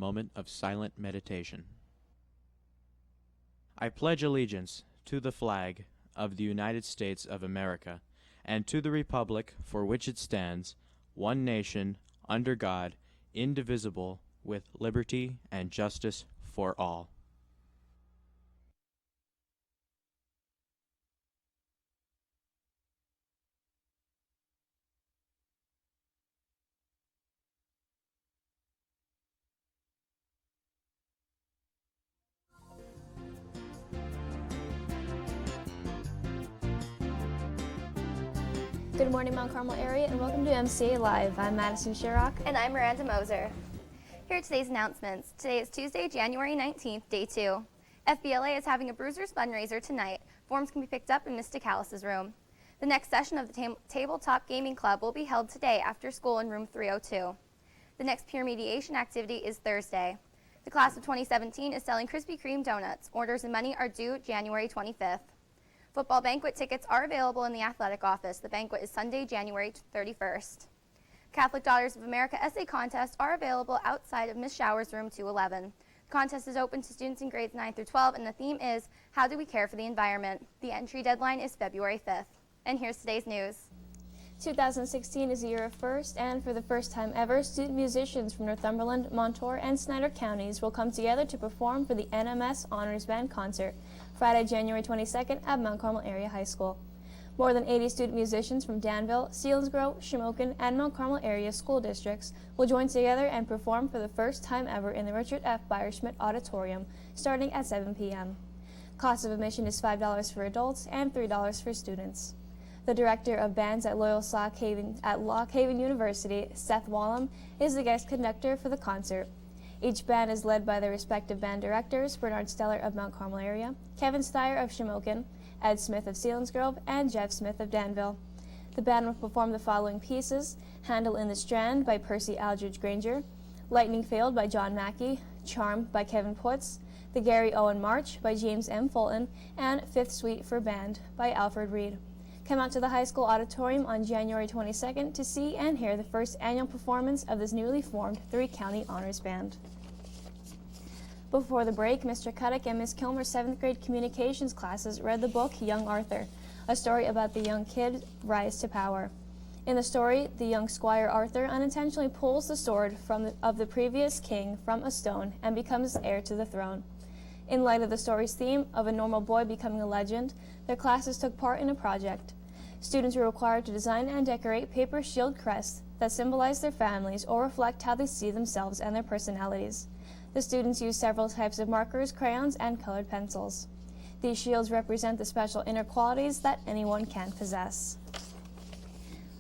moment of silent meditation. I pledge allegiance to the flag of the United States of America and to the republic for which it stands, one nation, under God, indivisible, with liberty and justice for all. Good morning, Mount Carmel area, and welcome to MCA Live. I'm Madison Sherrock. And I'm Miranda Moser. Here are today's announcements. Today is Tuesday, January 19th, day 2. FBLA is having a Bruisers fundraiser tonight. Forms can be picked up in Ms. DeCalis' room. The next session of the Tabletop Gaming Club will be held today after school in room 302. The next peer mediation activity is Thursday. The class of 2017 is selling Krispy Kreme donuts. Orders and money are due January 25th. Football banquet tickets are available in the athletic office. The banquet is Sunday, January 31st. Catholic Daughters of America essay contests are available outside of Ms. Shower's room 211. The contest is open to students in grades 9 through 12, and the theme is How Do We Care for the Environment? The entry deadline is February 5th. And here's today's news. 2016 is a year of first, and for the first time ever, student musicians from Northumberland, Montour, and Snyder counties will come together to perform for the NMS Honors Band concert, Friday, January 22nd at Mount Carmel Area High School. More than 80 student musicians from Danville, Selinsgrove, Shamokin, and Mount Carmel area school districts will join together and perform for the first time ever in the Richard F. Beyerschmidt Auditorium, starting at 7 p.m. Cost of admission is $5 for adults and $3 for students. The director of bands at Lock Haven University, Seth Wallum, is the guest conductor for the concert. Each band is led by their respective band directors, Bernard Steller of Mount Carmel area, Kevin Steyer of Shamokin, Ed Smith of Selinsgrove, and Jeff Smith of Danville. The band will perform the following pieces: Handle in the Strand by Percy Aldridge Granger, Lightning Failed by John Mackey, Charm by Kevin Putz, The Gary Owen March by James M. Fulton, and Fifth Suite for Band by Alfred Reed. Come out to the high school auditorium on January 22nd to see and hear the first annual performance of this newly formed three-county honors band. Before the break, Mr. Cuttic and Ms. Kilmer's 7th grade communications classes read the book Young Arthur, a story about the young kid's rise to power. In the story, the young Squire Arthur unintentionally pulls the sword of the previous king from a stone and becomes heir to the throne. In light of the story's theme of a normal boy becoming a legend, their classes took part in a project. Students were required to design and decorate paper shield crests that symbolize their families or reflect how they see themselves and their personalities. The students used several types of markers, crayons, and colored pencils. These shields represent the special inner qualities that anyone can possess.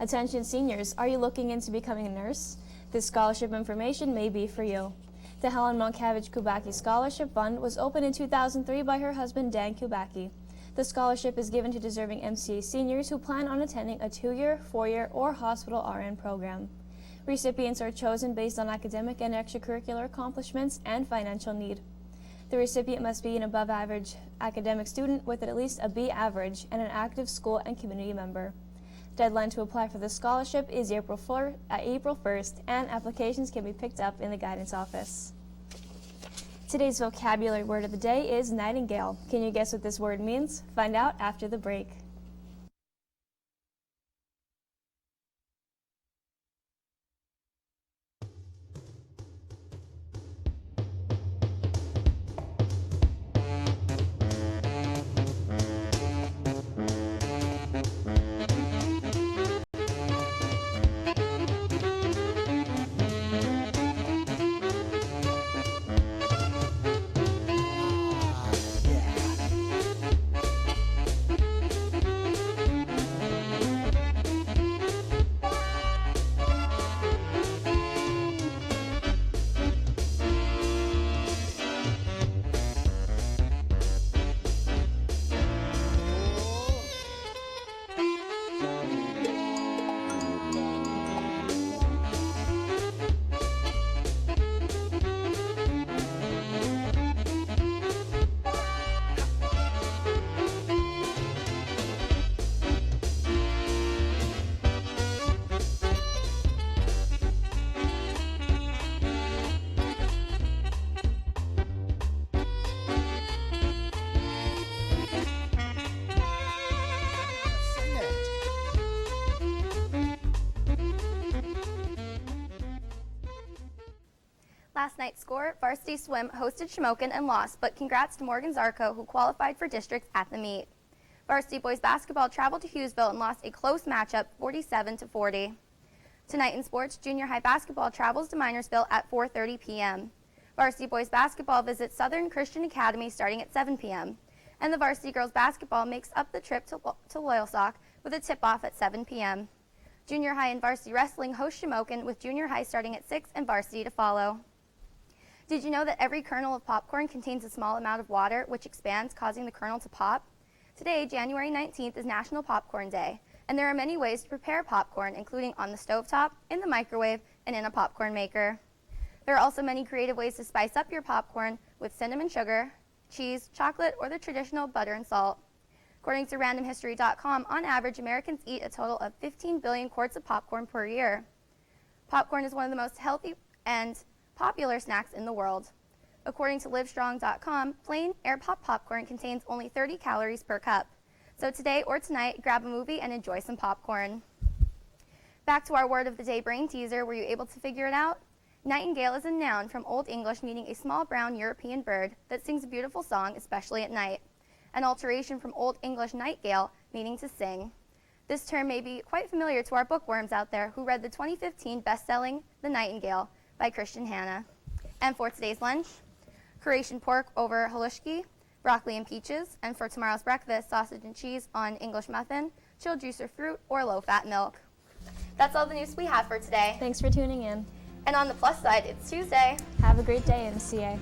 Attention seniors, are you looking into becoming a nurse? This scholarship information may be for you. The Helen Kubacki Scholarship Fund was opened in 2003 by her husband Dan Kubacki. The scholarship is given to deserving MCA seniors who plan on attending a 2-year, 4-year, or hospital RN program. Recipients are chosen based on academic and extracurricular accomplishments and financial need. The recipient must be an above-average academic student with at least a B average and an active school and community member. Deadline to apply for the scholarship is April 1st, and applications can be picked up in the guidance office. Today's vocabulary word of the day is nightingale. Can you guess what this word means? Find out after the break. Last night's score, varsity swim hosted Shamokin and lost, but congrats to Morgan Zarco, who qualified for districts at the meet. Varsity boys basketball traveled to Hughesville and lost a close matchup, 47-40. Tonight in sports, junior high basketball travels to Minersville at 4:30 p.m. Varsity boys basketball visits Southern Christian Academy starting at 7 p.m. And the varsity girls basketball makes up the trip to Loyalsock with a tip-off at 7 p.m. Junior high and varsity wrestling host Shamokin with junior high starting at 6 and varsity to follow. Did you know that every kernel of popcorn contains a small amount of water, which expands, causing the kernel to pop? Today, January 19th, is National Popcorn Day, and there are many ways to prepare popcorn, including on the stovetop, in the microwave, and in a popcorn maker. There are also many creative ways to spice up your popcorn with cinnamon sugar, cheese, chocolate, or the traditional butter and salt. According to randomhistory.com, on average, Americans eat a total of 15 billion quarts of popcorn per year. Popcorn is one of the most healthy and popular snacks in the world. According to livestrong.com, plain air pop popcorn contains only 30 calories per cup. So today or tonight, grab a movie and enjoy some popcorn. Back to our word of the day brain teaser. Were you able to figure it out? Nightingale is a noun from Old English meaning a small brown European bird that sings a beautiful song, especially at night. An alteration from Old English nightingale, meaning to sing. This term may be quite familiar to our bookworms out there who read the 2015 best-selling The Nightingale by Christian Hanna. And for today's lunch, Croatian pork over halushki, broccoli and peaches, and for tomorrow's breakfast, sausage and cheese on English muffin, chilled juice or fruit, or low-fat milk. That's all the news we have for today. Thanks for tuning in. And on the plus side, it's Tuesday. Have a great day, MCA.